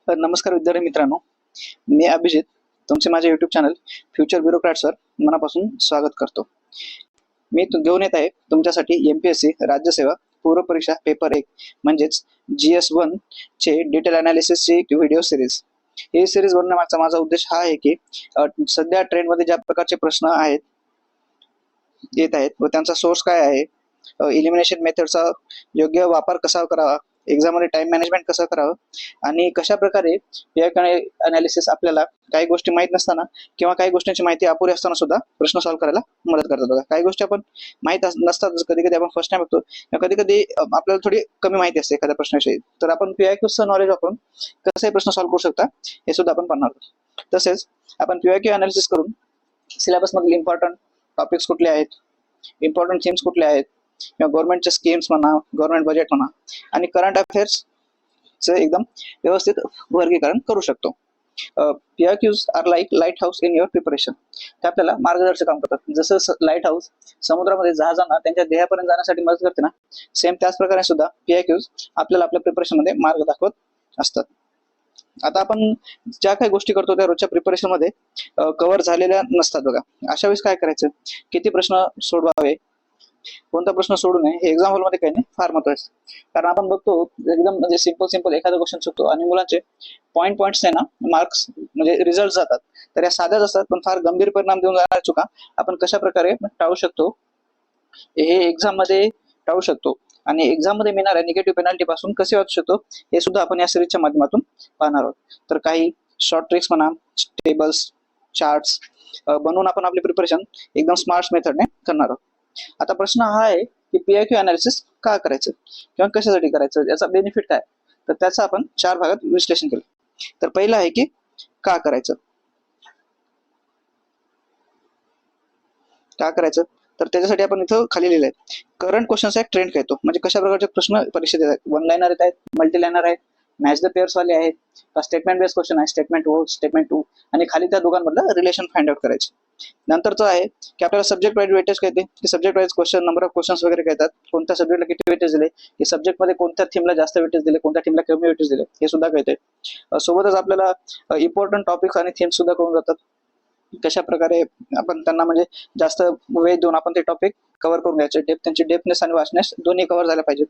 नमस्कार विद्यार्थी मित्रांनो, मी अभिजित तुमचे माझे YouTube चॅनल फ्युचर ब्युरोक्रॅट्सवर मनापासून स्वागत करतो. मी घेऊन येत आहे तुमच्यासाठी MPSC राज्यसेवा पूर्व परीक्षा पेपर 1 म्हणजेच GS1 चे डिटेल अनालिसिसची व्हिडिओ सिरीज. ही सिरीज बनवण्यामागचा माझा उद्देश हा आहे की सध्या ट्रेंडमध्ये ज्या प्रकारचे प्रश्न येत आहेत व त्यांचा सोर्स काय आहे, इलिमिनेशन मेथडचा योग्य वापर कसा करावा, एक्झाममध्ये टाइम मॅनेजमेंट कसं करावं आणि कशा प्रकारे अनालिसिस आपल्याला काही गोष्टी माहीत नसताना किंवा काही गोष्टींची माहिती अपुरी असताना सुद्धा प्रश्न सॉल्व्ह करायला मदत करतात. बघा, काही गोष्टी आपण माहीत नसतात, कधी कधी आपण फर्स्ट टाइम बघतो, कधी कधी आपल्याला थोडी कमी माहिती असते एखाद्या प्रश्नाविषयी, तर आपण PIQचं नॉलेज वापरून कसे प्रश्न सॉल्व्ह करू शकता हे सुद्धा आपण पाहणार आहोत. तसेच आपण PIQ अनालिसिस करून सिलेबस मधील इम्पॉर्टंट टॉपिक्स कुठले आहेत, इम्पॉर्टंट थीम्स कुठले आहेत किंवा गव्हर्नमेंटचे स्कीम्स म्हणा, गव्हर्नमेंट बजेट म्हणा आणि करंट अफेअर्सचे एकदम व्यवस्थित वर्गीकरण करू शकतो. PIQs are like light house in your preparation. ते आपल्याला मार्गदर्शक काम करतात. जसं लाईट हाऊस समुद्रामध्ये जहाजांना त्यांच्या ध्येयापर्यंत जाण्यासाठी मदत करते ना, सेम त्याच प्रकारे सुद्धा PIQs आपल्याला आपल्या प्रिपरेशन मध्ये मार्ग दाखवत असतात. आता आपण ज्या काही गोष्टी करतो त्या रोजच्या प्रिपरेशन मध्ये कव्हर झालेल्या नसतात. बघा, अशा वेळेस काय करायचं, किती प्रश्न सोडवावे, कोणता प्रश्न सोडू नये, हे एक्झाम हॉलमध्ये काही नाही फार महत्वाचं. कारण आपण बघतो एकदम म्हणजे सिंपल एखादा क्वेश्चन चुकतो आणि मुलांचे पॉईंट्स आहे ना, मार्क्स म्हणजे रिझल्ट जातात. तर या साध्याच असतात पण फार गंभीर परिणाम देऊन जाणाऱ्या चुका आपण कशा प्रकारे टाळू शकतो हे एक्झाम मध्ये टाळू शकतो आणि एक्झाम मध्ये मिळणाऱ्या निगेटिव्ह पेनल्टी पासून कसे वाचू शकतो हे सुद्धा आपण या सिरीजच्या माध्यमातून पाहणार आहोत. तर काही शॉर्ट ट्रिक्स म्हणा, टेबल्स, चार्ट्स बनवून आपण आपले प्रिपरेशन एकदम स्मार्ट मेथडने करणार आहोत. आता प्रश्न हा आहे की PIQ अनालिसिस का करायचं किंवा कशासाठी करायचं, याचा बेनिफिट काय, तर त्याचं आपण 4 भागात विश्लेषण केलं. तर पहिलं आहे की का करायचं. तर त्याच्यासाठी आपण इथं खाली लिहिलंय, करंट क्वेश्चन्स एक ट्रेंड घेतो, म्हणजे कशा प्रकारचे प्रश्न परीक्षेत येत आहेत. वन लाईनर येत आहेत, मल्टी लाईनर आहेत, मॅच द पेअर्स वाले आहेत, स्टेटमेंट बेस्ड क्वेश्चन आहे, स्टेटमेंट 2 आणि खाली त्या दोघांमधलं रिलेशन फाइंड आउट करायचं. नंतरचं आहे की आपल्याला सब्जेक्ट वाईज वेटेज कळते, की subject wise question, number of questions वगैरे कळतात, कोणत्या सब्जेक्टला किती वेटेज दिले, की सब्जेक्ट मध्ये कोणत्या थीमला जास्त वेटेज दिले, कोणत्या थीमला कमी वेटेज दिले, हे सुद्धा कळते. सोबतच आपल्याला इम्पॉर्टंट टॉपिक्स आणि थीम्स सुद्धा कळून जातात, कशा प्रकारे आपण त्यांना म्हणजे जास्त वेळ देऊन आपण ते टॉपिक कव्हर करून घ्यायचे, त्यांची डेप्थनेस आणि वाचनेस दोन्ही कव्हर झाल्या पाहिजेत.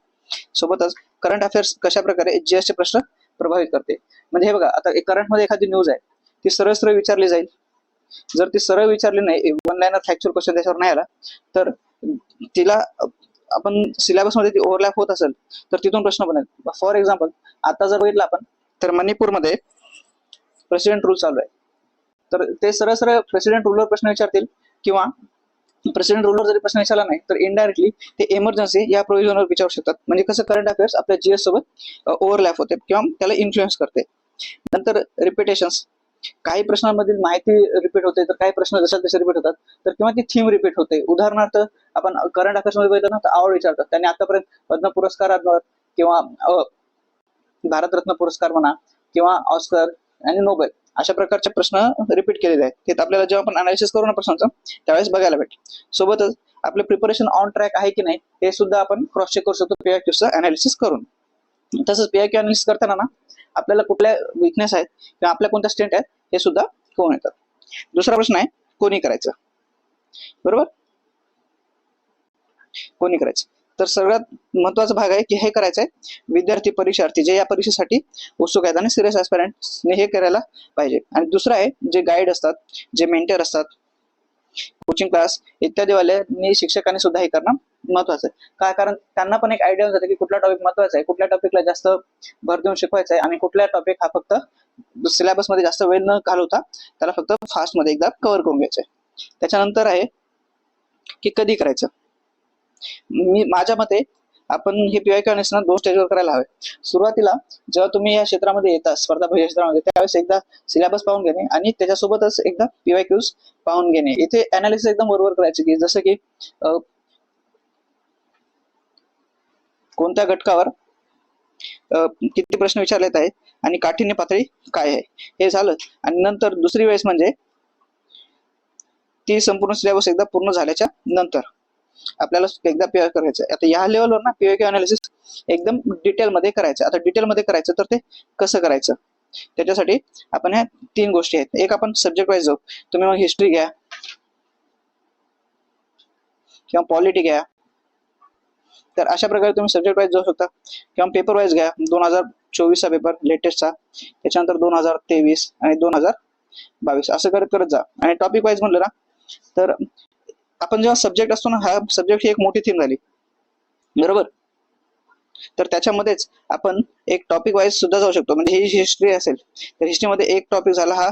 सोबतच करंट अफेअर्स कशा प्रकारे GS चे प्रश्न प्रभावित करते. म्हणजे हे बघा, आता करंट मध्ये एखादी न्यूज आहे, ती सरळ विचारली जाईल. जर ती सरळ विचारली नाही, वन लाईनर फॅक्च्युअल क्वेश्चन त्याच्यावर नाही आला, तर तिला आपण सिलेबस मध्ये ती ओव्हरलॅप होत असेल तर तिथून प्रश्न बनेल. फॉर एक्झाम्पल, आता जर बघितलं आपण तर मणिपूरमध्ये प्रेसिडेंट रूल चालू आहे, तर ते सरळ प्रेसिडेंट रूलवर प्रश्न विचारतील किंवा प्रेसिडेंट रूलवर जरी प्रश्न विचारला नाही तर इनडायरेक्टली ते इमर्जन्सी या प्रोव्हिजनवर विचारू शकतात. म्हणजे कसं करंट अफेअर्स आपल्या GS सोबत ओव्हरलॅप होते किंवा त्याला इन्फ्लुएन्स करते. नंतर रिपिटेशन्स, काही प्रश्नांमधील माहिती रिपीट होते, तर काही प्रश्न जसे तसे रिपीट होतात, तर किंवा ती थीम रिपीट होते. उदाहरणार्थ आपण करंट अफेअर्स मध्ये बघितलं ना, तर आवड विचारतात, त्यांनी आतापर्यंत पद्म पुरस्कार किंवा भारतरत्न पुरस्कार म्हणा किंवा ऑस्कर आणि नोबेल अशा प्रकारचे प्रश्न रिपीट केलेले आहेत. ते आपल्याला जेव्हा आपण अनालिसिस करू ना प्रश्नांचं, त्यावेळेस बघायला भेटेल. सोबतच आपले प्रिपरेशन ऑन ट्रॅक आहे की नाही हे सुद्धा आपण क्रॉस चेक करू शकतो PIQचं अनालिसिस करून. तसंच PIQ अनालिसिस करताना ना, आपल्याला कुठल्या विकनेस आहेत किंवा आपल्या कोणत्या स्ट्रेंथ आहेत हे सुद्धा कळून येतात. दुसरा प्रश्न आहे, कोणी करायचं. बरोबर, कोणी करायचं, तर सगळ्यात महत्वाचा भाग आहे की हे करायचं आहे विद्यार्थी परीक्षार्थी जे या परीक्षेसाठी उत्सुक आहेत आणि सिरियस ऍस्पिरंट्सने हे करायला पाहिजे. आणि दुसरं आहे जे गाईड असतात, जे मेंटर असतात, कोचिंग क्लास इत्यादी वाल्यांनी, शिक्षकांनी सुद्धा हे करणं महत्वाचं आहे. काय, कारण त्यांना पण एक आयडिया जाते की कुठला टॉपिक महत्वाचा आहे, कुठल्या टॉपिकला जास्त भर देऊन शिकवायचा आहे आणि कुठल्या टॉपिक हा फक्त सिलेबस मध्ये जास्त वेळ न घालवता त्याला फक्त फास्ट मध्ये एकदा कव्हर करून घ्यायचं आहे. त्याच्यानंतर आहे की कधी करायचं. माझ्या मते आपण हे PIQ अनालिसिस 2 स्टेजवर करायला हवे. सुरुवातीला जेव्हा तुम्ही या क्षेत्रामध्ये येता, स्पर्धा परीक्षा क्षेत्रामध्ये, त्यावेळेस एकदा सिलेबस पाहून घेणे आणि त्याच्यासोबतच एकदा PIQs पाहून घेणे. इथे अनालिसिस एकदम बरोबर करायचे की जसं की कोणत्या घटकावर किती प्रश्न विचारलेत आहे आणि काठिण्य पातळी काय आहे हे झालं. आणि नंतर दुसरी वेळेस म्हणजे ती संपूर्ण सिलेबस एकदा पूर्ण झाल्याच्या नंतर आपल्याला एकदा PIQ करायचं. आता या लेवलवर ना PIQ अनालिसिस एकदम डिटेल मध्ये करायचं. आता डिटेल मध्ये करायचं तर ते कसं करायचं, त्याच्यासाठी आपण ह्या 3 गोष्टी आहेत. एक आपण सब्जेक्ट वाईज जाऊ, तुम्ही मग हिस्ट्री घ्या किंवा पॉलिटी घ्या, तर अशा प्रकारे तुम्ही सब्जेक्ट वाईज जाऊ शकता. किंवा पेपर वाईज घ्या, 2024चा पेपर लेटेस्टचा, त्याच्यानंतर 2023 आणि 2022 असं करत करत जा. आणि टॉपिक वाईज म्हणलं ना, तर आपण जेव्हा सब्जेक्ट असतो ना, हा सब्जेक्ट ही एक मोठी थीम झाली, बरोबर. तर त्याच्यामध्येच आपण एक टॉपिक वाईज सुद्धा जाऊ शकतो. म्हणजे ही हिस्ट्री असेल तर हिस्ट्रीमध्ये एक टॉपिक झाला हा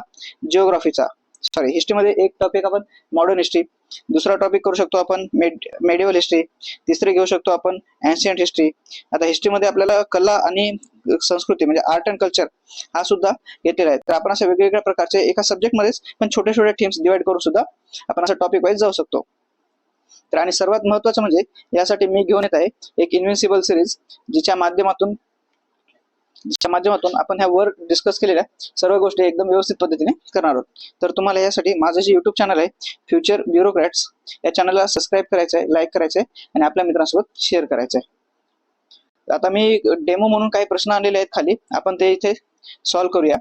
जिओग्राफीचा, सॉरी हिस्ट्रीमध्ये एक टॉपिक आपण मॉडर्न हिस्ट्री, दुसरा टॉपिक करू शकतो आपण मेडिवल हिस्ट्री, तिसरे घेऊ शकतो आपण एन्शियंट हिस्ट्री. आता हिस्ट्रीमध्ये आपल्याला कला आणि संस्कृती म्हणजे आर्ट अँड कल्चर हा सुद्धा येतील आहे. तर आपण अशा वेगवेगळ्या प्रकारचे एका सब्जेक्टमध्येच पण छोटे छोटे थीम्स डिवाइड करून सुद्धा आपण असं टॉपिक वाईज जाऊ शकतो. तर आणि सर्वात महत्वाचं म्हणजे यासाठी मी घेऊन येत आहे एक इन्व्हिन्सिबल सिरीज, जिच्या माध्यमातून आपण ह्या वर डिस्कस केलेल्या सर्व गोष्टी एकदम व्यवस्थित पद्धतीने करणार आहोत. तर तुम्हाला यासाठी माझं जे युट्यूब चॅनल आहे फ्युचर ब्युरोक्रॅट्स, या चॅनलला सबस्क्राईब करायचं आहे, लाईक करायचं आहे आणि आपल्या मित्रांसोबत शेअर करायचं आहे. आता मी डेमो म्हणून काही प्रश्न आणलेले आहेत खाली, आपण ते इथे सॉल्व्ह करूया.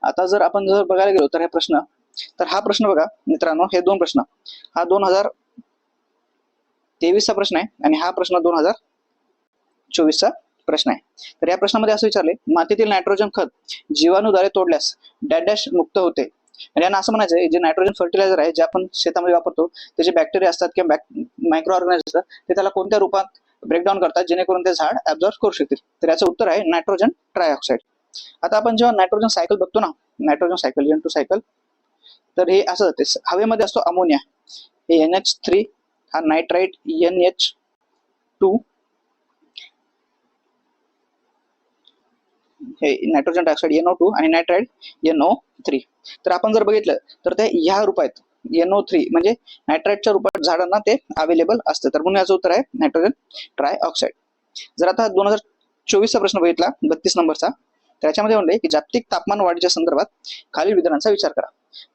आता जर आपण बघायला गेलो तर हा प्रश्न बघा मित्रांनो, हे 2 प्रश्न, हा 2023चा प्रश्न आहे आणि हा प्रश्न 2024चा प्रश्न आहे. तर या प्रश्नामध्ये असं विचारले, मातीतील नायट्रोजन खत जीवाणूद्वारे तोडल्यास डॅश डॅश मुक्त होते. आणि यांना असं म्हणायचं आहे, जे नायट्रोजन फर्टिलायझर आहे जे आपण शेतामध्ये वापरतो, त्याचे बॅक्टेरिया असतात किंवा मायक्रो ऑर्गॅनिझम असतात, ते त्याला कोणत्या रूपात ब्रेकडाऊन करतात जेणेकरून ते झाड ऍब्झॉर्ब करू शकतील. तर याचं उत्तर आहे नायट्रोजन ट्रायऑक्साईड. आता आपण जेव्हा नायट्रोजन सायकल बघतो ना, नायट्रोजन सायकल N2 सायकल, तर हे असं जाते, हवेमध्ये असतो अमोनिया, हे NH3, हा नायट्राइट NH2, हे नायट्रोजन डायऑक्साईड NO2 आणि नायट्राइट NO3. तर आपण जर बघितलं तर ते ह्या रूपात NO3 म्हणजे नायट्राइटच्या रूपात झाडांना ते अवेलेबल असतं. तर म्हणून याचं उत्तर आहे नायट्रोजन ट्रायऑक्साईड. जर आता 2024चा प्रश्न बघितला 32 नंबरचा, त्याच्यामध्ये म्हणले की जागतिक तापमान वाढीच्या संदर्भात खालील विधानांचा विचार करा.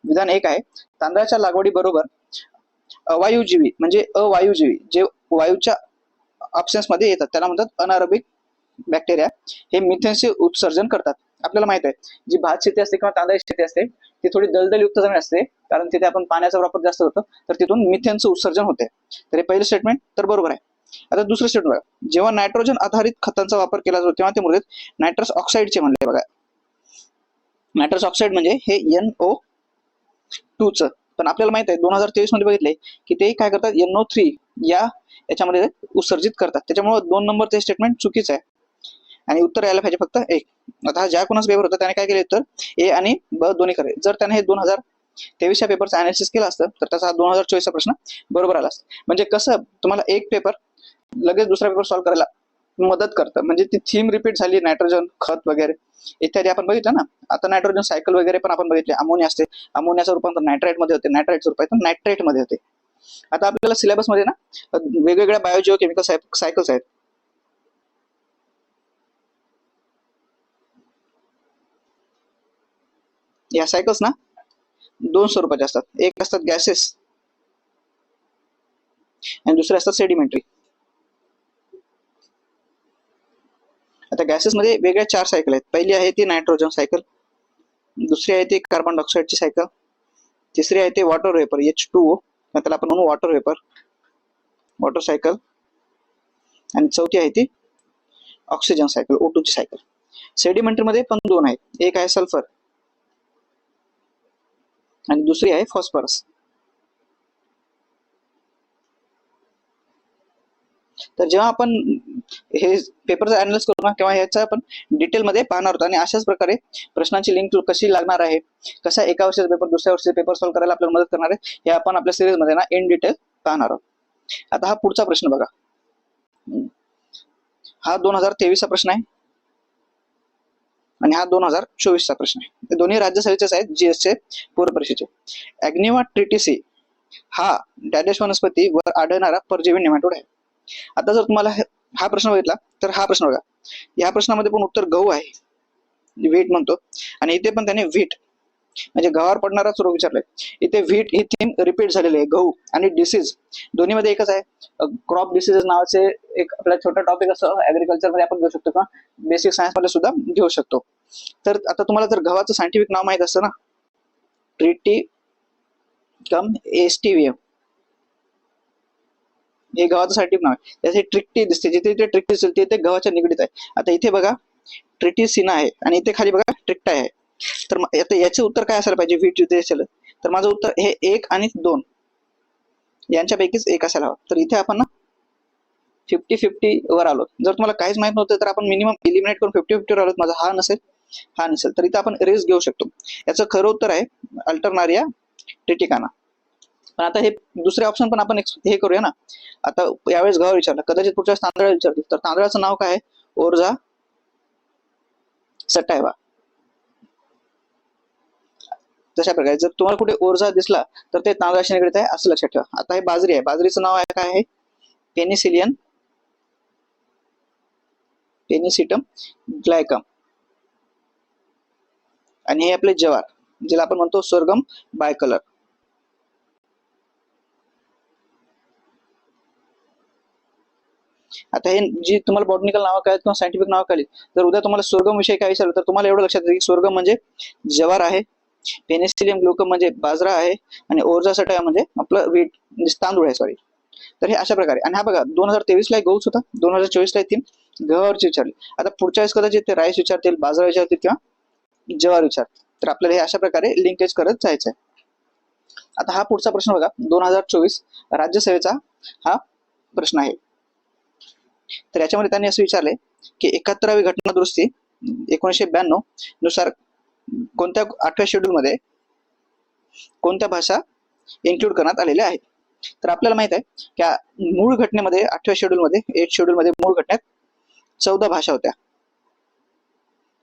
विधान 1 आहे, तांदळाच्या लागवडी बरोबर अवायुजीवी म्हणजे अवायुजीवी जे वायूच्या ऑप्शन्स मध्ये येतात त्याला म्हणतात अनारोबिक बॅक्टेरिया, हे मिथेनचे उत्सर्जन करतात. आपल्याला माहित आहे जी भात शेती असते किंवा तांदळाची शेती असते ती थोडी दलदलयुक्त जमीन असते, कारण तिथे आपण पाण्याचा वापर जास्त होतो, तर तिथून मिथेनचं उत्सर्जन होते. तर हे पहिलं स्टेटमेंट तर बरोबर आहे. आता दुसरं स्टेटमेंट बघा, जेव्हा नायट्रोजन आधारित खतांचा वापर केला जातो तेव्हा ते मृदेत नायट्रस ऑक्साईडचे म्हणले. बघा नायट्रस ऑक्साईड म्हणजे हे NO2 च, पण आपल्याला माहित आहे 2023 मध्ये बघितले की ते काय करतात, NO3 याच्यामध्ये उत्सर्जित करतात. त्याच्यामुळे 2 नंबरचे स्टेटमेंट चुकीचं आहे आणि उत्तर यायला पाहिजे फक्त 1. आता ज्या कोणाचा पेपर होता त्याने काय केले, तर A आणि B दोन्ही करे. जर त्याने हे 2023च्या पेपरचं अनालिसिस केलं असतं तर त्याचा 2024चा प्रश्न बरोबर आला असता. म्हणजे कसं तुम्हाला एक पेपर लगेच दुसरा पेपर सॉल्व्ह करायला मदत करतं, म्हणजे ती थीम रिपीट झाली, नायट्रोजन खत वगैरे इत्यादी आपण बघितलं ना. आता नायट्रोजन सायकल वगैरे पण आपण बघितले, अमोनिया असते, अमोनियाचं रूपांतर नायट्राइट मध्ये होते, नायट्राइटचं रूपांतर नायट्रेट मध्ये होते. आता आपल्याला सिलेबस मध्ये ना वेगवेगळ्या बायोजिओकेमिकल सायकल्स आहेत. या सायकल्स ना 2 स्वरूपाचे असतात, एक असतात गॅसेस आणि दुसरे असतात सेडिमेंटरी. आता गॅसेस मध्ये वेगळ्या 4 सायकल आहेत. पहिली आहे ती नायट्रोजन सायकल, दुसरी आहे ती कार्बन डायऑक्साईडची सायकल, तिसरी आहे ती वॉटर वेपर H2O, त्याला आपण म्हणू वॉटर वेपर वॉटर सायकल, आणि चौथी आहे ती ऑक्सिजन सायकल O2 ची सायकल. सेडिमेंटरी मध्ये पण 2 आहेत, एक आहे सल्फर आणि दुसरी आहे फॉस्फरस. तर जेव्हा आपण हे पेपरचं अनालिसिस करू ना तेव्हा ह्याचा आपण डिटेलमध्ये पाहणार आहोत आणि अशाच प्रकारे प्रश्नांची लिंक कशी लागणार आहे, कशा एका वर्षाचा पेपर दुसऱ्या वर्षाचा पेपर सॉल्व्ह करायला आपल्याला मदत करणार आहे, हे आपण आपल्या सिरीजमध्ये ना इन डिटेल पाहणार आहोत. आता हा पुढचा प्रश्न बघा, हा 2023चा प्रश्न आहे आणि हा 2024चा प्रश्न आहे. ते दोन्ही राज्यसभेचेच आहेत, GSचे पूर्व परीक्षेचे. ॲग्निवा ट्रिटिसी हा डॅडेश वनस्पती वर आढळणारा परजीवी नेमाटोड आहे. आता जर तुम्हाला हा प्रश्न बघितला तर हा प्रश्न बघा, या प्रश्नामध्ये पण उत्तर गहू आहे, व्हीट म्हणतो, आणि इथे पण त्याने व्हीट म्हणजे गव्हावर पडणाराच रोग विचारलाय. इथे व्हीट ही थीम रिपीट झालेली आहे. गहू आणि डिसीज दोन्ही मध्ये एकच आहे. क्रॉप डिसीजेस नावाचे एक आपला छोटा टॉपिक असं ऍग्रिकल्चर मध्ये आपण घेऊ शकतो किंवा बेसिक सायन्स मध्ये सुद्धा घेऊ शकतो. तर आता तुम्हाला जर गव्हाचं सायंटिफिक नाव माहित असतं ना, ट्रिटिकम एस्टिवियम हे गव्हाचं सायंटिफिक नाव आहे. त्याचे ट्रिक्टी दिसते, जिथे जिथे ट्रिक्टी दिसते तिथे गव्हाच्या निगडीत आहे. आता इथे बघा ट्रिटिसिना आहे आणि इथे खाली बघा ट्रिक्टा आहे. तर आता याचे उत्तर काय असायला पाहिजे व्हीट जिथे असेल, तर माझं उत्तर हे 1 आणि 2 यांच्यापैकीच एक असायला हवं. तर इथे आपण ना 50-50 वर आलो. जर तुम्हाला काहीच माहित नव्हतं तर आपण मिनिमम इलिमिनेट करून 50-50 वर आलो. माझा हा नसेल हा नसेल तर इथे आपण रिस्क घेऊ शकतो. याचं खरं उत्तर आहे अल्टरनारिया ट्रिटिकाना. पण आता हे दुसरे ऑप्शन पण आपण हे करूया ना. आता यावेळेस गव्हावर विचारलं, कदाचित पुढच्या वेळेस तांदळा विचारतील. तर तांदळाचं नाव काय आहे? ओरझा सटायवा. तशा प्रकारे जर तुम्हाला कुठे ओरझा दिसला तर ते तांदळाशी निगडीत आहे असं लक्षात ठेवा. आता हे बाजरी आहे. बाजरीचं नाव आहे काय आहे? पेनिसिलियन पेनिसिटम ग्लायकम. आणि हे आपले ज्वार ज्याला आपण म्हणतो सोरगम बायकलर. आता हे जी तुम्हाला बॉटनिकल नावं काय किंवा सायंटिफिक नावं कळली, जर उद्या तुम्हाला सोरगम विषयी काय विचारलं तर तुम्हाला एवढं लक्षात येईल की सोरगम म्हणजे ज्वार आहे, पेनिसिलियम ग्लुकम म्हणजे बाजरा आहे आणि ओरझा सटाया म्हणजे आपलं व्हीट म्हणजे तांदूळ आहे. सॉरी. तर हे अशा प्रकारे. आणि हा बघा 2023 ला गहूच होता, 2024 ला येतील गव्हावरची विचारली. आता पुढच्या वेळेस कदाचित ते राईस विचारतील, बाजरा विचारतील किंवा ज्वार विचारतील. तर आपल्याला हे अशा प्रकारे लिंकेज करत जायचं आहे. आता हा पुढचा प्रश्न बघा 2024 राज्यसेवेचा हा प्रश्न आहे. तर याच्यामध्ये त्यांनी असं विचारलंय की 71वी घटना दुरुस्ती 1992 नुसार कोणत्या 8व्या शेड्यूल मध्ये कोणत्या भाषा इन्क्लूड करण्यात आलेल्या आहेत. तर आपल्याला माहित आहे की मूळ घटनेमध्ये 8व्या शेड्यूल मध्ये 8 शेड्यूल मध्ये मूळ घटनेत 14 भाषा होत्या.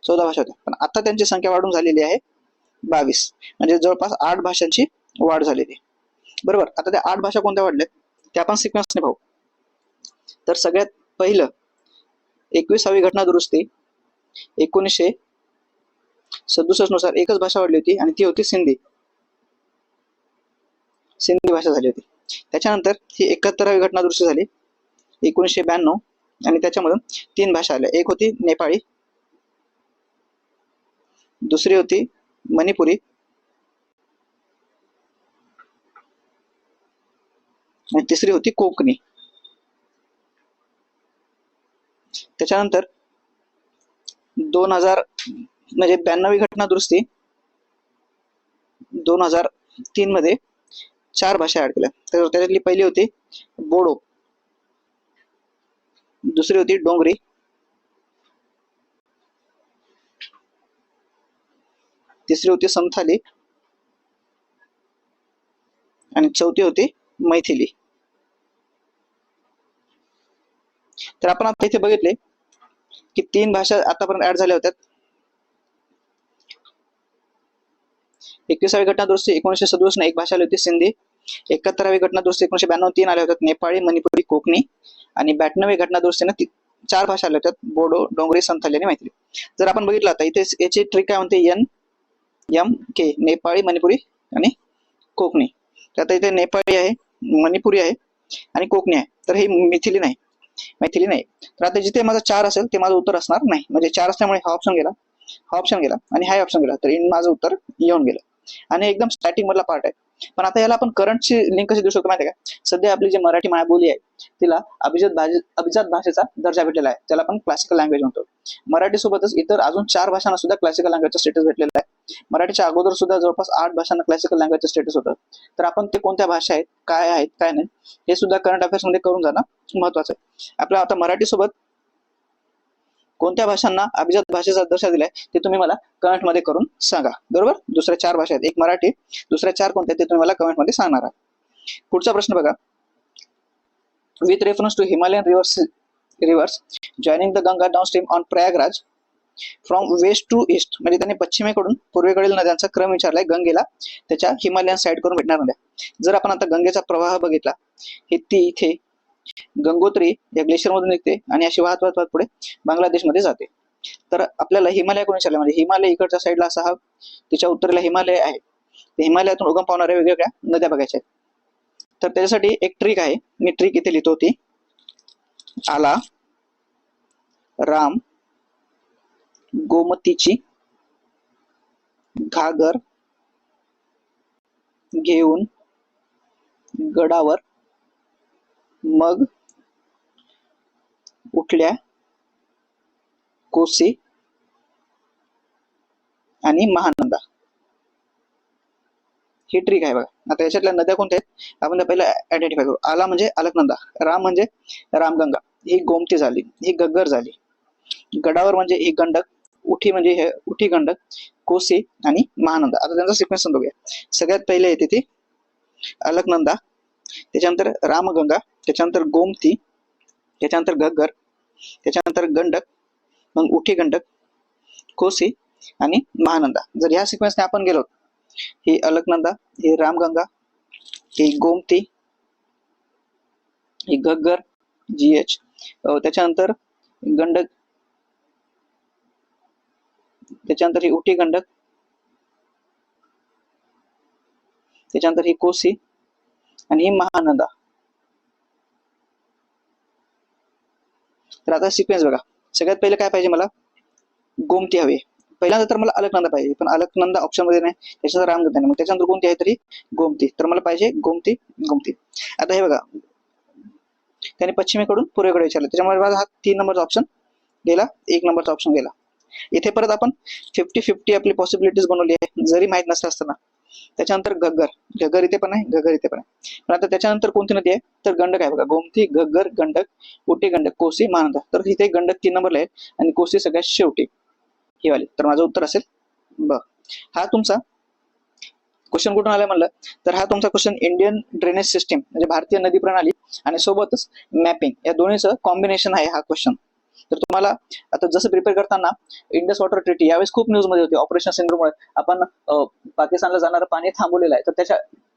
14 भाषा होत्या. पण आता त्यांची संख्या वाढून झालेली आहे 22. म्हणजे जवळपास 8 भाषांची वाढ झालेली आहे. बरोबर. आता त्या 8 भाषा कोणत्या वाढल्या ते आपण सिक्वेन्सने पाहू. तर सगळ्यात पहिलं 21वी घटना दुरुस्ती 1967 नुसार एकच भाषा वाढली होती आणि ती होती सिंधी. सिंधी भाषा झाली होती. त्याच्यानंतर ही 71वी घटना दुरुस्ती झाली 1992 आणि त्याच्यामधून 3 भाषा आल्या. एक होती नेपाळी, दुसरी होती मणिपुरी आणि तिसरी होती कोकणी. त्याच्यानंतर 2000 म्हणजे 92वी घटना दुरुस्ती 2003 मध्ये 4 भाषा ऍड केल्या. तर त्याच्यातली पहिली होती बोडो, दुसरी होती डोंगरी, तिसरी होती संथाली आणि चौथी होती मैथिली. तर आपण आता इथे बघितले की 3 भाषा आतापर्यंत ऍड झाल्या होत्या. 21वी घटना दुरुस्ती 1967 एक भाषा आली होती सिंधी. 71वी घटना दुरुस्ती 1992 3 आल्या होत्या नेपाळी, मणिपुरी, कोकणी. आणि 92वी घटना दुरुस्तीने 4 भाषा आल्या होत्या बोडो, डोंगरी, संथाली आणि मैथिली. जर आपण बघितलं आता इथे याची ट्रिक काय म्हणते NMK नेपाळी, मणिपुरी आणि कोकणी. तर आता इथे नेपाळी आहे, मणिपुरी आहे आणि कोकणी आहे. तर हे मैथिली नाही. तर आता जिथे माझा 4 असेल ते माझं उत्तर असणार नाही. म्हणजे 4 असल्यामुळे हा ऑप्शन गेला, हा ऑप्शन गेला आणि हा ऑप्शन गेला. तर माझं उत्तर येऊन गेलं. आणि एकदम स्टार्टिंग मधला पार्ट आहे. पण आता याला आपण करंटची लिंक कशी देऊ शकतो माहिती आहे का? सध्या आपली जी मराठी मायबोली आहे तिला अभिजात भाषेचा दर्जा भेटलेला आहे, त्याला आपण क्लासिकल लँग्वेज म्हणतो. मराठी सोबतच इतर अजून 4 भाषांना सुद्धा क्लासिकल लँग्वेजचा स्टेटस भेटलेला आहे. मराठीच्या अगोदर सुद्धा जवळपास 8 भाषांना क्लासिकल लँग्वेजचं स्टेटस होतं. तर आपण ते कोणत्या भाषा आहेत, काय नाही हे सुद्धा करंट अफेअर्स मध्ये करून जाणं महत्वाचं आहे. आपल्याला आता मराठी सोबत कोणत्या भाषांना अभिजात भाषेचा दर्जा दिलाय ते तुम्ही मला कमेंट मध्ये करून सांगा. बरोबर. दुसऱ्या 4 भाषा आहेत, एक मराठी, दुसऱ्या 4 कोणत्या ते तुम्ही मला कमेंट मध्ये सांगणार आहात. पुढचा प्रश्न बघा. With reference to Himalayan rivers joining the Ganga downstream on Prayagraj from west to east. म्हणजे त्यांनी पश्चिमेकडून पूर्वेकडील नद्यांचा क्रम विचारलाय गंगेला त्याच्या हिमालयन साईड करून भेटणार नद्या. जर आपण आता गंगेचा प्रवाह बघितला, हे ती इथे गंगोत्री या ग्लेशियर मधून निघते आणि अशी वाहत पुढे बांगलादेशमध्ये जाते. तर आपल्याला हिमालय कोणी विचारलं, म्हणजे हिमालय इकडच्या साईडला असा हा तिच्या उत्तरेला हिमालय आहे, हिमालयातून उगम पावणाऱ्या वेगवेगळ्या नद्या बघायच्या आहेत. तर त्याच्यासाठी एक ट्रिक आहे, मी ट्रिक इथे लिहितो ती आला राम गोमतीची घागर घेऊन गडावर मग उठल्या कोसी आणि महानंदा. ही ट्रिक आहे बघा. आता याच्यातल्या नद्या कोणत्या आहेत आपण त्या पहिला आयडेंटिफाय करू. आला म्हणजे अलकनंदा, राम म्हणजे रामगंगा, ही गोमती झाली, ही गग्गर झाली, गडावर म्हणजे ही गंडक, उठी म्हणजे हे उठी गंडक, कोसी आणि महानंदा. आता त्यांचा सिक्वेन्स बघूया. सगळ्यात पहिले येते ती अलकनंदा, त्याच्यानंतर रामगंगा, त्याच्यानंतर गोमती, त्याच्यानंतर गग्गर, त्याच्यानंतर गंडक, मग उठी गंडक, कोसी आणि महानंदा. जर ह्या सिक्वेन्सने आपण गेलो, ही अलकनंदा, ही रामगंगा, ही गोमती, ही गग्गर GH, त्याच्यानंतर गंडक, त्याच्यानंतर ही उठी गंडक, त्याच्यानंतर ही कोसी आणि ही महानंदा. तर आता सिक्वेन्स बघा. सगळ्यात पहिले काय पाहिजे मला, गोमती हवी. पहिल्यांदा तर मला अलकनंदा पाहिजे, पण अलकनंदा ऑप्शन मध्ये नाही, त्याच्यानंतर रामगंगा नाही, मग त्याच्यानंतर कोणती आहे तरी गोमती. तर मला पाहिजे गोमती गोमती. आता हे बघा, त्याने पश्चिमेकडून पूर्वेकडे विचारलं, त्याच्यामुळे माझा हा 3 नंबरचा ऑप्शन गेला, 1 नंबरचा ऑप्शन गेला. इथे परत आपण 50-50 आपली पॉसिबिलिटीज बनवली आहे, जरी माहित नसतं असताना. त्याच्यानंतर गग्गर, गग्गर इथे पण आहे, गग्गर इथे पण आहे. पण आता त्याच्यानंतर कोणती नदी आहे, तर गंडक आहे बघा. गोमती, गग्गर, गंडक, उटी गंडक, कोसी, महानंदा. तर इथे गंडक 3 नंबरला आहे आणि कोसी सगळ्यात शेवटी ही वाली. तर माझं उत्तर असेल ब. हा तुमचा क्वेश्चन कुठून आलाय म्हणलं, तर हा तुमचा क्वेश्चन इंडियन ड्रेनेज सिस्टीम म्हणजे भारतीय नदी प्रणाली आणि सोबतच मॅपिंग या दोन्हीचं कॉम्बिनेशन आहे हा क्वेश्चन. तर तुम्हाला आता जसं प्रिपेअर करताना इंडस वॉटर ट्रीटी यावेळेस खूप न्यूज मध्ये होती, ऑपरेशन सिंधूमुळे आपण पाकिस्तानला जाणारं पाणी थांबवलेलं आहे.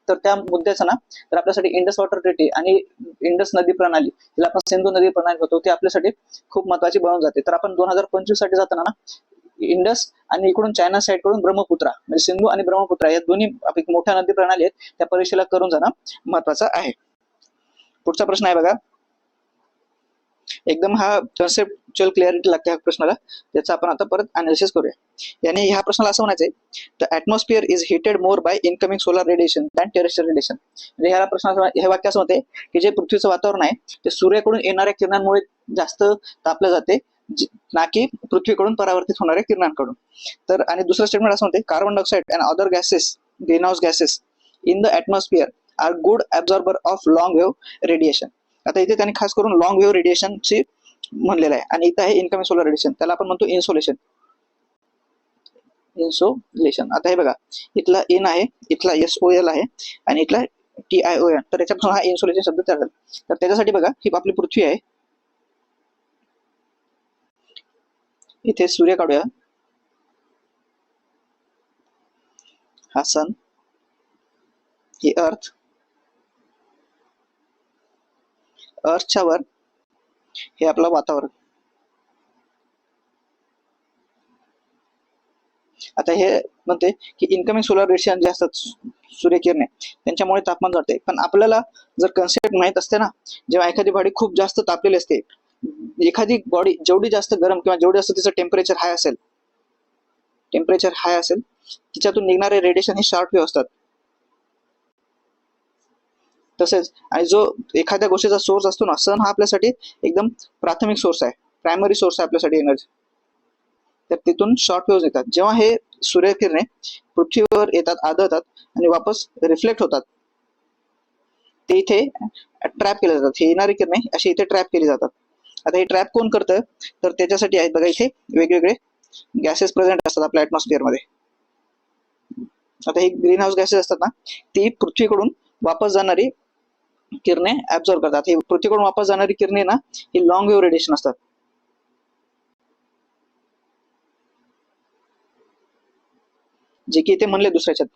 तर त्या मुद्द्याचं ना, तर आपल्यासाठी इंडस वॉटर ट्रीटी आणि इंडस नदी प्रणाली, जिला आपण सिंधू नदी प्रणाली होतो, ती आपल्यासाठी खूप महत्वाची बनून जाते. तर आपण 2025 साठी जाताना ना, इंडस आणि इकडून चायना साईड कडून ब्रह्मपुत्रा म्हणजे सिंधू आणि ब्रह्मपुत्रा या दोन्ही मोठ्या नदी प्रणाली आहेत, त्या परीक्षेला करून जाणं महत्वाचं आहे. पुढचा प्रश्न आहे बघा, एकदम हा कन्सेप्च्युअल क्लिअरिटी लागते ह्या प्रश्नाला, त्याचा आपण आता परत अनालिसिस करूया. याने ह्या प्रश्नाला असं म्हणायचंय, the atmosphere is heated more by incoming solar radiation than terrestrial radiation. म्हणजे ह्या प्रश्नाचं हे वाक्य असं म्हणते की जे पृथ्वीचं वातावरण आहे ते सूर्याकडून येणाऱ्या किरणांमुळे जास्त तापलं जाते, ना की पृथ्वीकडून परावर्तित होणाऱ्या किरणांकडून. तर आणि दुसरं स्टेटमेंट असं म्हणते, carbon dioxide and other gases, greenhouse gases in the atmosphere are good absorber of long wave radiation. आता इथे त्यांनी खास करून लॉंग वेव्ह रेडिएशनची म्हणलेलं आहे, आणि इथं आहे इनकमिंग सोलर रेडिएशन, त्याला आपण म्हणतो इन्सोलेशन. इन्सोलेशन. आता हे बघा, इथला इन आहे, इथला SOL आहे आणि इथला TION. तर याच्यापासून हा इन्सोलेशन शब्द तयार झाला. तर त्याच्यासाठी बघा, ही आपली पृथ्वी आहे, इथे सूर्य काढूया, हा सन, ही अर्थ, अर्थच्या वर हे आपलं वातावरण. आता हे म्हणते की इनकमिंग सोलर रेडिएशन जे असतात, सूर्यकिरणे, त्यांच्यामुळे तापमान वाढते. पण आपल्याला जर कन्सेप्ट माहित असते ना, जेव्हा एखादी बॉडी खूप जास्त तापलेली असते, एखादी बॉडी जेवढी जास्त गरम किंवा जेवढी जास्त तिचं टेम्परेचर हाय असेल, तिच्यातून निघणारे रेडिएशन हे शॉर्ट वेव्ह असतात. तसेच आणि जो एखाद्या गोष्टीचा सोर्स असतो ना, सन हा आपल्यासाठी एकदम प्राथमिक सोर्स आहे, प्रायमरी सोर्स आहे आपल्यासाठी एनर्जी. तर तिथून शॉर्ट वेव्ह येतात. जेव्हा हे सूर्यकिरणे पृथ्वीवर येतात, आदळतात आणि वापस रिफ्लेक्ट होतात, ते इथे ट्रॅप केले जातात. हे येणारी किरणे अशी इथे ट्रॅप केली जातात. आता हे ट्रॅप कोण करतं, तर त्याच्यासाठी आहेत बघा, इथे वेगवेगळे गॅसेस प्रेझेंट असतात आपल्या ऍटमॉस्फिअर मध्ये. आता हे ग्रीन हाऊस गॅसेस असतात ना, ती पृथ्वीकडून वापस जाणारी किरणे ऍब्झॉर्ब करतात. ही पृथ्वीकडून वापस जाणारी किरणे ना, ही लॉंग वेव्ह रेडिएशन असतात. जे की इथे म्हणले दुसऱ्याच्यात,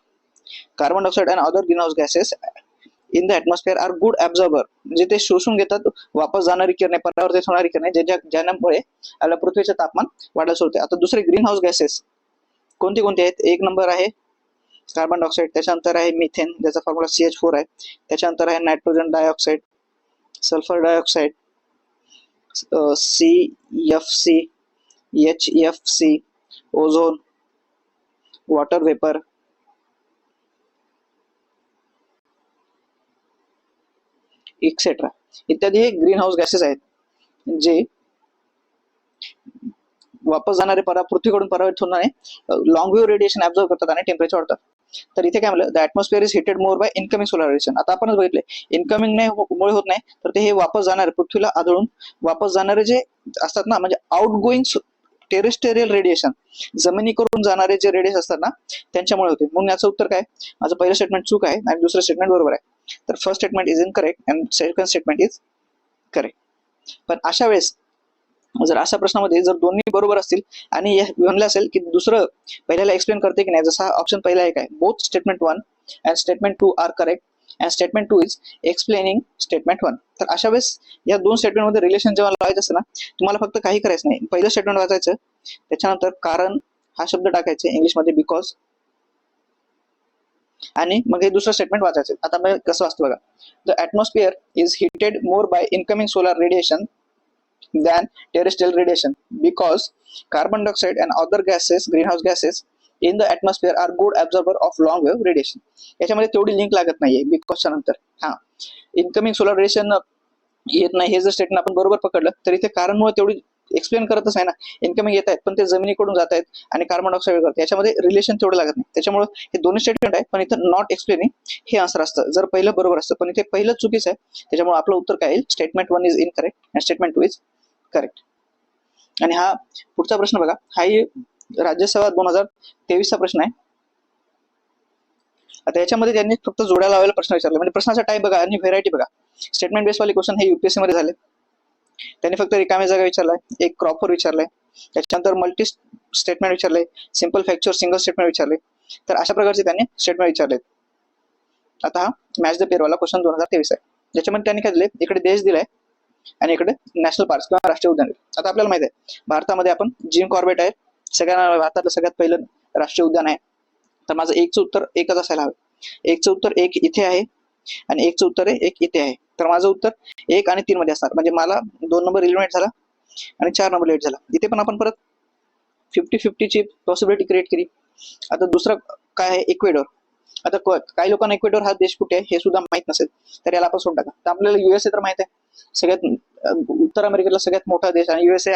carbon dioxide and other greenhouse gases in the atmosphere are good absorber, म्हणजे ते शोषून घेतात वापस जाणारी किरणे, परावर्तित होणारी किरणे, ज्यामुळे आपल्या पृथ्वीचे तापमान वाढायला सुरू होते. आता दुसरे ग्रीन हाऊस गॅसेस कोणते कोणते आहेत? एक नंबर आहे कार्बन डायऑक्साईड, त्याच्यानंतर आहे मिथेन, ज्याचा फॉर्म्युला CH4 आहे, त्याच्यानंतर आहे nitrogen dioxide, sulphur dioxide, CFC, HFC, ozone, water vapour, etcetera इत्यादी हे ग्रीन हाऊस गॅसेस आहेत जे वापस जाणारे पृथ्वीकडून परावर्तित होणारे लॉंग वेव्ह रेडिएशन ऍब्झॉर्ब करतात आणि टेम्परेचर वाढतात. तर इथे काय म्हणलं, the atmosphere is heated more by incoming solar radiation. आता आपणच बघितले इनकमिंग मुळे होत नाही, तर ते हे वापस जाणारे पृथ्वीला आदळून वापस जाणारे जे असतात ना, म्हणजे आउटगोईंग टेरेस्टेरियल रेडिएशन, जमिनीकडून जाणारे जे रेडिएशन असतात ना त्यांच्यामुळे होते. म्हणून याचं उत्तर काय? माझं पहिलं स्टेटमेंट चूक आहे आणि दुसरं स्टेटमेंट बरोबर आहे. तर first statement is incorrect and second statement is correct. पण अशा वेळेस जर अशा प्रश्नामध्ये जर दोन्ही बरोबर असतील आणि म्हणलं असेल की दुसरं पहिल्याला एक्सप्लेन करते की नाही, जसा ऑप्शन पहिला आहे काय, both statement 1 and statement 2 are correct and statement 2 is explaining statement 1. तर अशा वेळेस या दोन स्टेटमेंट मध्ये रिलेशन जेव्हा लावायचं असतं ना, तुम्हाला फक्त काही करायचं नाही, पहिलं स्टेटमेंट वाचायचं, त्याच्यानंतर कारण हा शब्द टाकायचे इंग्लिशमध्ये बिकॉज, आणि मग हे दुसरं स्टेटमेंट वाचायचं. आता मग कसं असतं बघा, the atmosphere is heated more by incoming solar radiation than terrestrial radiation because carbon dioxide and other gases, greenhouse gases in the atmosphere are good absorber of long wave radiation. याच्यामध्ये तेवढी link लागत नाहीये बिकॉजच्या नंतर. हा, incoming solar radiation येत नाही हे जर स्टेटमेंट आपण बरोबर पकडलं तर इथे कारणमुळे तेवढी एक्सप्लेन करतच नाही ना, इनकमिंग येत आहेत पण ते जमिनीकडून जात आहेत आणि कार्बन डायऑक्साईड करतात, याच्यामध्ये रिलेशन तेवढं लागत नाही. त्याच्यामुळे हे दोन्ही स्टेटमेंट आहे पण इथं नॉट एक्सप्लेनिंग हे आन्सर असतं जर पहिलं बरोबर असतं, पण इथे पहिलं चुकीचं आहे. त्याच्यामुळे आपलं उत्तर काय येईल, statement 1 is incorrect and statement 2 is correct. आणि हा पुढचा प्रश्न बघा, हाही राज्यसेवा 2023चा प्रश्न आहे. आता याच्यामध्ये त्यांनी फक्त जोड्या लावायला प्रश्न विचारले, म्हणजे प्रश्नाचा टाईप बघा आणि व्हेरायटी बघा. स्टेटमेंट बेस वाले क्वेश्चन हे UPSC मध्ये झाले. त्यांनी फक्त रिकाम्या जागा विचारलाय, एक क्रॉपर विचारलाय, त्याच्यानंतर मल्टी स्टेटमेंट विचारले, सिंपल फॅक्चर सिंगल स्टेटमेंट विचारले. तर अशा प्रकारचे त्यांनी स्टेटमेंट विचारले. आता हा मॅच द पेअर वाला क्वेश्चन 2023 आहे, ज्याच्यामध्ये त्यांनी काय दिले, इकडे देश दिलाय आणि इकडे नॅशनल पार्क किंवा राष्ट्रीय उद्यान. आता आपल्याला माहिती आहे भारतामध्ये आपण जिम कॉर्बेट आहे, सगळ्यांना भारतातलं सगळ्यात पहिलं राष्ट्रीय उद्यान आहे. तर माझं एकचं उत्तर एकच असायला हवं. एकचं उत्तर एक इथे आहे आणि एकचं उत्तर आहे एक इथे आहे. तर माझं उत्तर 1 आणि 3 मध्ये असणार, म्हणजे मला 2 नंबर एलिमिनेट झाला आणि 4 नंबर लेट झाला. इथे पण आपण परत 50-50 ची पॉसिबिलिटी क्रिएट केली. आता दुसरं काय आहे, इक्वेडोर. आता काही लोकांना इक्वेडोर हा देश कुठे आहे हे सुद्धा माहित नसेल, तर याला आपण सोडून टाका. तर आपल्याला USA तर माहित आहे, सगळ्यात उत्तर अमेरिकेतला सगळ्यात मोठा देश, आणि USA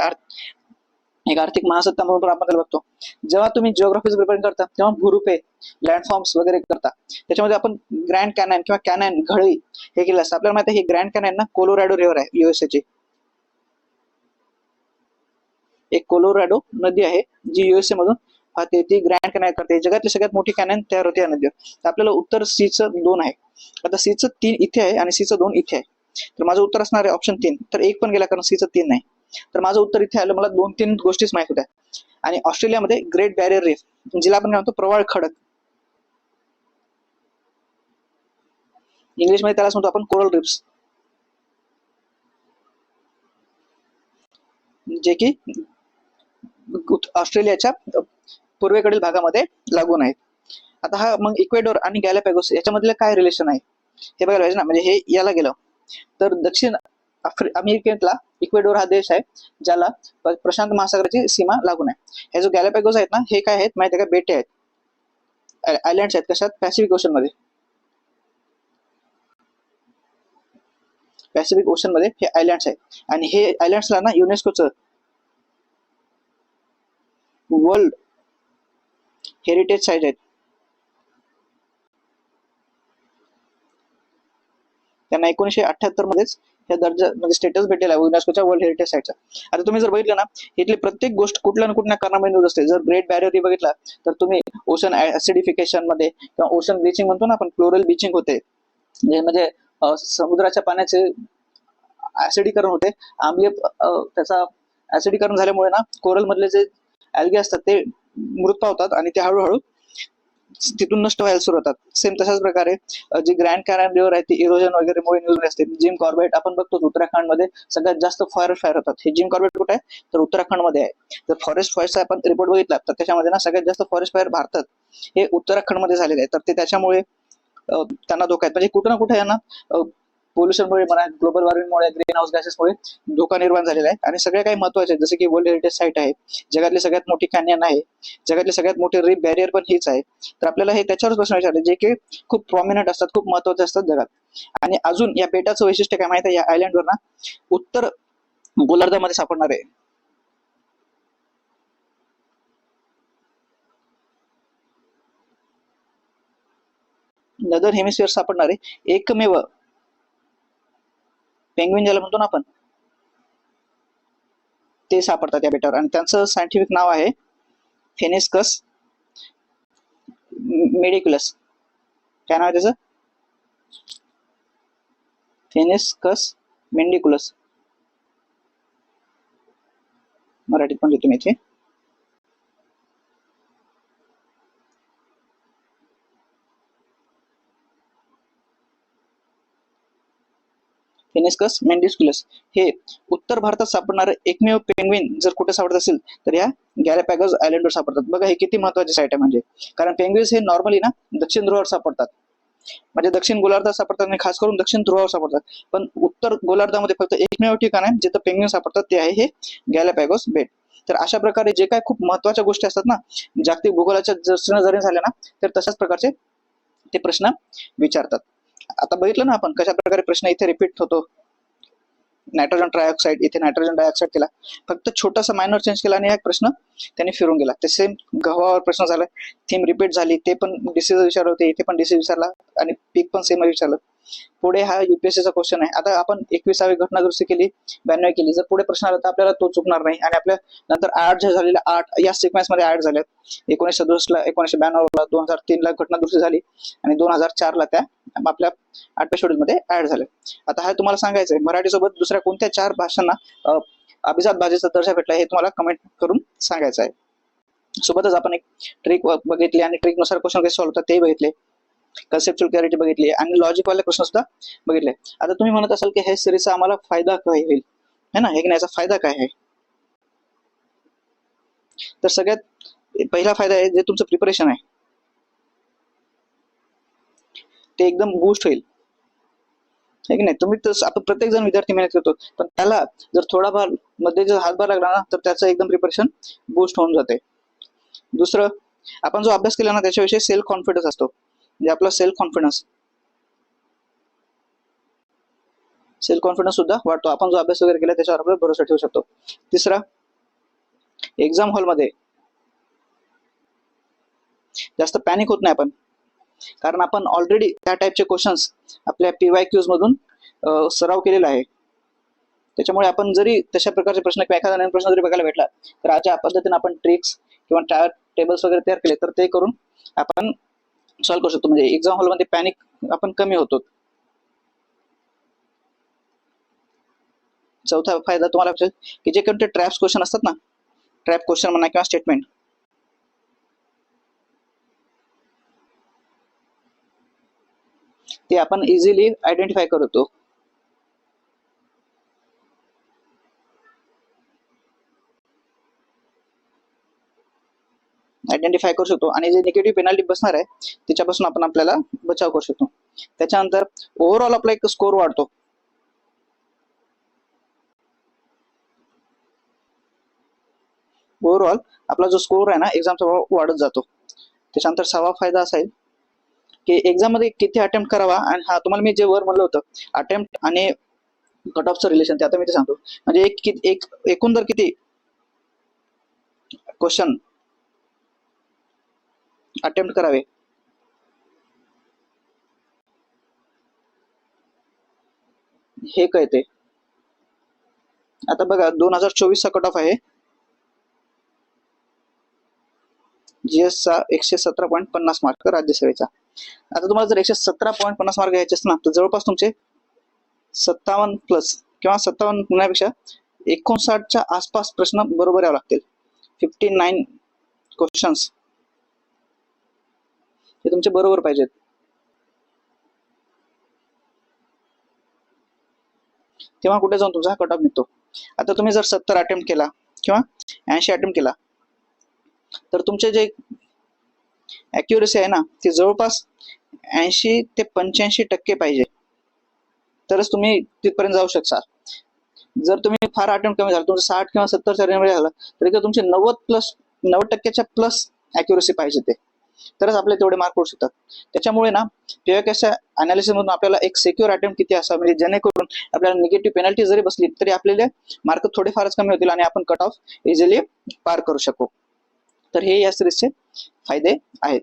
एक आर्थिक महासत्ता म्हणून पण आपण त्याला बघतो. जेव्हा तुम्ही जिओग्राफीचं प्रिपेअर करता तेव्हा भूरूपे, लँडफॉर्म्स वगैरे करता, त्याच्यामध्ये आपण ग्रँड कॅनन किंवा कॅनन घळी हे केलं असतं. आपल्याला माहिती आहे हे ग्रँड कॅनन ना कोलोरॅडो रिव्हर आहे USA ची, एक कोलोरॅडो नदी आहे जी USA मधून वाहते, ती ग्रँड कॅनन करते. जगातली सगळ्यात मोठी कॅनन तयार होते या नदीवर. तर आपल्याला उत्तर C चं 2 आहे. आता C चं 3 इथे आहे आणि C चं 2 इथे आहे. तर माझं उत्तर असणार आहे ऑप्शन 3. तर एक पण गेला कारण C चं 3 नाही. तर माझं उत्तर इथे आलं, मला 2-3 गोष्टीच माहित होत्या. आणि ऑस्ट्रेलियामध्ये ग्रेट बॅरियर रीफ, जिला आपण म्हणतो प्रवाळ खडक, इंग्लिशमध्ये त्याला म्हणतो आपण कोरल रिफ्स, जे की ऑस्ट्रेलियाच्या पूर्वेकडील भागामध्ये लागून आहेत. आता हा मग इक्वेडोर आणि गॅलापॅगोस याच्यामधलं काय रिलेशन आहे हे बघायला पाहिजे ना. म्हणजे हे याला गेलं तर दक्षिण अमेरिकेतला इक्वेडोर हा देश आहे ज्याला प्रशांत महासागराची सीमा लागून आहे. हे जो गॅलापॅगोस आहेत ना, हे काय आहेत माहिती आहे का, बेटे आहेत, आयलँड्स आहेत. कशात, पॅसिफिक ओशन मध्ये. पॅसिफिक ओशन मध्ये हे आयलँड्स आहेत आणि हे आयलँड्सला ना युनेस्कोचं वर्ल्ड हेरिटेज साईट आहेत. त्यांना 1978 मध्येच हे दर्जा म्हणजे स्टेटस भेटेल आहे युनेस्कोच्या वर्ल्ड हेरिटेज साईटचा. आता तुम्ही जर बघितलं ना, इथली प्रत्येक गोष्ट कुठल्या ना कुठल्या कारणामुळे न्यूज असते. जर ग्रेट बॅरियर रीफ बघितला तर तुम्ही ओशन ऍसिडिफिकेशन मध्ये किंवा ओशन ब्लिचिंग म्हणतो ना आपण, क्लोरल ब्लिचिंग होते, म्हणजे समुद्राच्या पाण्याचे ऍसिडीकरण होते, आम्लीय त्याचा ऍसिडीकरण झाल्यामुळे ना कोरल मधले जे अल्गे असतात ते मृत पावतात आणि ते हळूहळू तिथून नष्ट व्हायला सुरू होतात. सेम तशाच प्रकारे जी ग्रँड कॅनन रिव्हर आहे ती इरोजन वगैरे मुळे न्यूज असते. जिम कॉर्बेट आपण बघतो उत्तराखंडमध्ये सगळ्यात जास्त फॉरेस्ट फायर होतात. हे जिम कॉर्बेट कुठे आहे तर उत्तराखंडमध्ये आहे. जर फॉरेस्ट फायरचा आपण रिपोर्ट बघितला तर त्याच्यामध्ये ना सगळ्यात जास्त फॉरेस्ट फायर भारतात हे उत्तराखंडमध्ये झालेले आहे. तर ते त्याच्यामुळे त्यांना धोका आहे. म्हणजे कुठं ना कुठे यांना पोल्युशनमुळे म्हणा, ग्लोबल वॉर्मिंगमुळे, ग्रीन हाऊस गॅसेसमुळे धोका निर्माण झालेला आहे. आणि सगळे काही महत्वाचे आहेत, जसे की वर्ल्ड हेरिटेज साईट आहे, जगातली सगळ्यात मोठी कॅन्यन आहे, जगातली सगळ्यात मोठी रीफ बॅरियर पण हीच आहे. तर आपल्याला हे त्याच्यावरच प्रश्न विचारले जे की खूप प्रॉमिनंट असतात, खूप महत्वाचे असतात जगात. आणि अजून या बेटाचं वैशिष्ट्य काय माहिती आहे, या आयलंडवर ना उत्तर गोलार्धामध्ये सापडणार आहे. नदर हेमिस्फिअर सापडणार आहे एकमेव पेंग्विन ज्याला म्हणतो ना आपण, ते सापडतात या बेटावर. आणि त्यांचं सायंटिफिक नाव आहे फेनिस्कस मेडिक्युलस. काय नाव आहे त्याचं? फेनिस्कस मेंडिकुलस. मराठीत पण लिहितो मी इथे. फेनिस्कस मेंडिस्कुलस हे उत्तर भारतात सापडणारं एकमेव पेंग्विन जर कुठे सापडत असेल तर या गॅलापॅगोस आयलंडवर सापडतात. बघा हे किती महत्वाची साईट आहे. म्हणजे कारण पेंग्विन्स हे नॉर्मली ना दक्षिण ध्रुवावर सापडतात, म्हणजे दक्षिण गोलार्धात सापडतात आणि खास करून दक्षिण ध्रुवावर सापडतात. पण उत्तर गोलार्धामध्ये फक्त एकमेव ठिकाण आहे जिथं पेंग्विन सापडतात, ते आहे हे गॅलापॅगोस बेट. तर अशा प्रकारे जे काय खूप महत्वाच्या गोष्टी असतात ना जागतिक भूगोलाच्या दृष्टीने जरी झाल्या ना तर तशाच प्रकारचे ते प्रश्न विचारतात. आता बघितलं ना आपण कशा प्रकारे प्रश्न इथे रिपीट होतो. नायट्रोजन ट्रायऑक्साईड, इथे नायट्रोजन डायऑक्साईड केला, फक्त छोटासा मायनर चेंज केला आणि हा प्रश्न त्याने फिरून गेला. ते सेम गव्हावर प्रश्न झाला, थीम रिपीट झाली, ते पण डिसीज विचारलं होते, इथे पण डिसीज विचारला आणि पीक पण सेम विचारलं. पुढे हा युपीएससीचा क्वेश्चन आहे. आता आपण 21वी घटना दुरुस्ती केली, 92 केली. जर पुढे प्रश्न आला तर आपल्याला तो चुकणार नाही. आणि आपल्या नंतर 8 जे झालेल्या 8 या सिक्वेन्स मध्ये ऍड झाल्यात. 1967ला, 1992ला, 2003ला घटना दुरुस्ती झाली आणि 2004ला त्या आपल्या 8व्या शेड्यूल मध्ये ऍड झाल्या. आता हा तुम्हाला सांगायचं आहे मराठी सोबत दुसऱ्या कोणत्या 4 भाषांना अभिजात भाषेचा दर्जा भेटला हे तुम्हाला कमेंट करून सांगायचं आहे. सोबतच आपण एक ट्रिक बघितली आणि ट्रिक नुसार क्वेश्चन कसे सॉल्व्ह होतात ते बघितले, कन्सेप्च्युअल क्लॅरिटी बघितली आणि लॉजिक वाले प्रश्न सुद्धा बघितले. आता तुम्ही म्हणत असाल की हे सिरीजचा आम्हाला फायदा काय होईल, है ना, हे घेण्याचा फायदा काय आहे? तर सगळ्यात पहिला फायदा आहे जे तुमचं प्रिपरेशन आहे ते एकदम बूस्ट होईल, है की नाही. तुम्ही तर आपण प्रत्येक जण विद्यार्थी मेहनत करतो, पण त्याला जर थोडाफार मध्ये जर हातभार लागला ना तर त्याचं एकदम प्रिपरेशन बूस्ट होऊन जाते. दुसरं, आपण जो अभ्यास केला ना त्याच्याविषयी सेल्फ कॉन्फिडन्स असतो, म्हणजे आपला सेल्फ कॉन्फिडन्स सुद्धा वाढतो. आपण जो अभ्यास वगैरे केला त्याच्यावर आपण भरोसा ठेवू शकतो. तिसरा, एक्झाम हॉलमध्ये जास्त पॅनिक होत नाही आपण, कारण आपण ऑलरेडी त्या टाईपचे क्वेश्चन्स आपल्या PYQs मधून सराव केलेला आहे. त्याच्यामुळे आपण जरी तशा प्रकारचे प्रश्न किंवा एखादा नवीन प्रश्न जरी बघायला भेटला तर अशा पद्धतीने आपण ट्रिक्स किंवा टेबल्स वगैरे तयार केले तर ते करून आपण सॉल्व्ह करू शकतो. म्हणजे एक्झाम हॉलमध्ये पॅनिक आपण कमी होतो. चौथा फायदा तुम्हाला की जे कोणते ट्रॅप्स क्वेश्चन असतात ना, ट्रॅप क्वेश्चन म्हणा किंवा स्टेटमेंट, ते आपण इझिली आयडेंटिफाय करतो. आयडेंटिफाय करू शकतो आणि जे निगेटिव्ह पेनल्टी बसणार आहे त्याच्यापासून आपण आपल्याला बचाव करू शकतो. त्याच्यानंतर ओव्हरऑल आपला एक स्कोर वाढतो. ओव्हरऑल आपला जो स्कोर आहे ना एक्झामचा वाढत जातो. त्याच्यानंतर 6वा फायदा असा आहे की एक्झाम मध्ये किती अटेम्प्ट करावा. आणि हा तुम्हाला मी जे वर म्हणलं होतं अटेम्प्ट आणि कट ऑफचं रिलेशन, ते आता मी ते सांगतो. म्हणजे एक एकूण दर किती क्वेश्चन अटेम्प्ट करावे हे कळते. आता बघा 2024चा कट ऑफ आहे GS चा 117.50 मार्क राज्यसेवेचा. आता तुम्हाला जर 117.50 मार्क घ्यायचे असतील ना तर जवळपास तुमचे 57 प्लस किंवा 57 म्हणण्यापेक्षा 59च्या आसपास प्रश्न बरोबर यावं लागतील. 59 क्वेश्चन्स हे तुमचे बरोबर पाहिजेत. तेव्हा कुठे जाऊन तुमचा कट ऑफ निघतो. आता तुम्ही जर 70 अटेम्प्ट केला किंवा 80 अटेम्प्ट केला तर तुमचे जे ॲक्युरसी आहे ना ती जवळपास 80 ते 85% पाहिजे, तरच तुम्ही तिथपर्यंत जाऊ शकता. जर तुम्ही फार अटेम्प्ट कमी झाला, तुमचं 60 किंवा 70च्या रेंजमध्ये झालं तरी ते तुमचे 90% प्लस ॲक्युरसी पाहिजे ते, तरच आपले तेवढे मार्क पडू शकतात. त्याच्यामुळे ना पीवायक्यूच्या अनालिसिस मधून आपल्याला एक सिक्युअर अटेम्प्ट किती असावा, म्हणजे जेणेकरून आपल्याला निगेटिव्ह पेनल्टी जरी बसली तरी आपल्याला मार्क थोडेफारच कमी होतील आणि आपण कट ऑफ इझिली पार करू शकू. तर हे या सिरीजचे फायदे आहेत.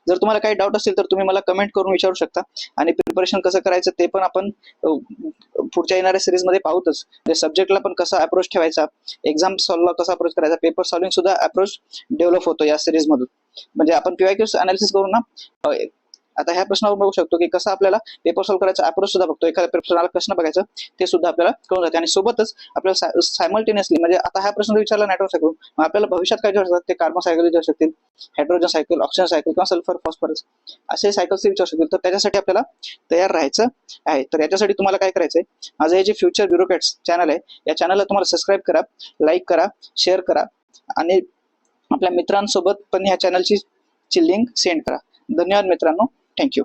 जर तुम्हाला काही डाऊट असेल तर तुम्ही मला कमेंट करून विचारू शकता, आणि प्रिपरेशन कसं करायचं ते पण आपण पुढच्या येणाऱ्या सिरीज मध्ये पाहूतच. म्हणजे सब्जेक्टला पण कसा अप्रोच ठेवायचा, एक्झाम सॉल्व्हला कसा अप्रोच करायचा, पेपर सॉल्विंग सुद्धा अप्रोच डेव्हलप होतो या सिरीज मधून. म्हणजे आपण पीवायक्यू अनालिसिस करून ना आता ह्या प्रश्नावर बघू शकतो की कसं आपल्याला पेपर सॉल्व्ह करायचा अप्रोच सुद्धा बघतो, एखाद्या प्रश्नाला कसं बघायचं ते सुद्धा आपल्याला कळून जाते. आणि सोबतच आपल्याला सायमल्टेनियसली म्हणजे आता ह्या प्रश्न विचारला नेटवर्क सायकल, मग आपल्याला भविष्यात काय विचारू शकतात ते कार्बन सायकल विचारू शकतील, हायड्रोजन सायकल, ऑक्सिजन सायकल किंवा सल्फर फॉस्फरस असे सायकल्स विचारू शकतील. तर त्याच्यासाठी आपल्याला तयार राहायचं आहे. तर याच्यासाठी तुम्हाला काय करायचंय, माझं हे जे फ्युचर ब्युरोक्रेट्स चॅनल आहे या चॅनलला तुम्हाला सबस्क्राईब करा, लाईक करा, शेअर करा आणि आपल्या मित्रांसोबत पण ह्या चॅनलची लिंक सेंड करा. धन्यवाद मित्रांनो, थँक्यू.